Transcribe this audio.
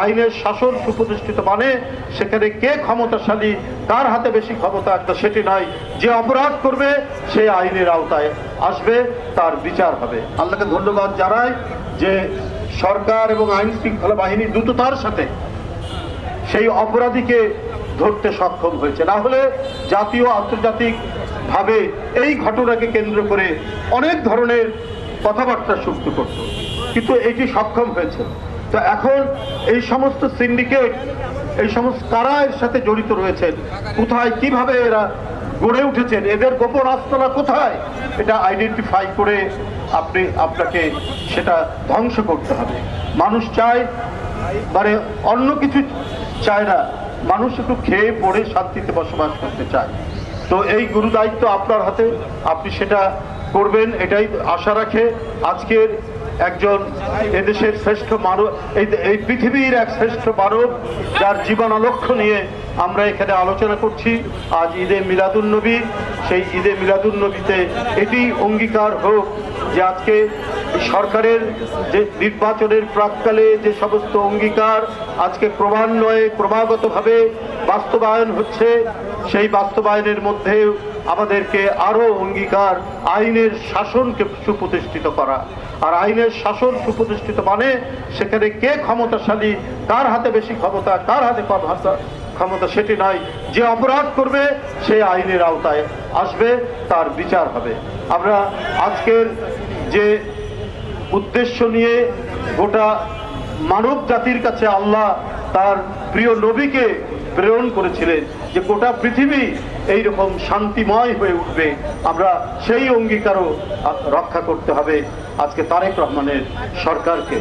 আইনের শাসন সুপ্রতিষ্ঠিত মানে সেখানে কে ক্ষমতাশালী, কার হাতে বেশি ক্ষমতা একটা সেটি নয়। যে অপরাধ করবে সে আইনের আওতায় আসবে, তার বিচার হবে। আল্লাহকে ধন্যবাদ জানাই যে সরকার এবং আইন শৃঙ্খলা বাহিনী দ্রুততার সাথে সেই অপরাধীকে ধরতে সক্ষম হয়েছে। না হলে জাতীয় আন্তর্জাতিক ভাবে এই ঘটনাকে কেন্দ্র করে অনেক ধরনের কথাবার্তা শুনতে করত, কিন্তু এটি সক্ষম হয়েছে। তো এখন এই সমস্ত সিন্ডিকেট, এই সমস্ত কারা এর সাথে জড়িত রয়েছেন, কোথায় কিভাবে এরা গড়ে উঠেছেন, এদের গোপন আস্তনা কোথায়, এটা আইডেন্টিফাই করে আপনাকে সেটা ধ্বংস করতে হবে। মানুষ চায়, মানে অন্য কিছু চায় না, মানুষ একটু খেয়ে পড়ে শান্তিতে বসবাস করতে চায়। তো এই গুরু দায়িত্ব আপনার হাতে, আপনি সেটা করবেন এটাই আশা রাখে আজকের একজন এদেশের শ্রেষ্ঠ মানব, এই পৃথিবীর এক শ্রেষ্ঠ মানব যার জীবনালক্ষ্য নিয়ে আমরা এখানে আলোচনা করছি আজ ঈদে মিলাদুন্নবী। সেই ঈদে মিলাদুন্নবীতে এটি অঙ্গীকার হোক যে আজকে সরকারের যে নির্বাচনের প্রাক্কালে যে সমস্ত অঙ্গীকার আজকে ক্রমান্বয়ে ক্রমাগতভাবে বাস্তবায়ন হচ্ছে, সেই বাস্তবায়নের মধ্যে আমাদেরকে আরো অঙ্গীকার আইনের শাসনকে সুপ্রতিষ্ঠিত করা। আর আইনের শাসন সুপ্রতিষ্ঠিত মানে সেখানে কে ক্ষমতাশালী, কার হাতে বেশি ক্ষমতা, কার হাতে কম ক্ষমতা সেটি নয়। যে অপরাধ করবে সে আইনের আওতায় আসবে, তার বিচার হবে। আমরা আজকের যে উদ্দেশ্য নিয়ে গোটা মানব জাতির কাছে আল্লাহ তার প্রিয় নবীকে প্রেরণ করেছিলেন যে গোটা পৃথিবী এইরকম শান্তিময় হয়ে উঠবে, আমরা সেই অঙ্গীকারও রক্ষা করতে হবে আজকে তারেক রহমানের সরকারকে।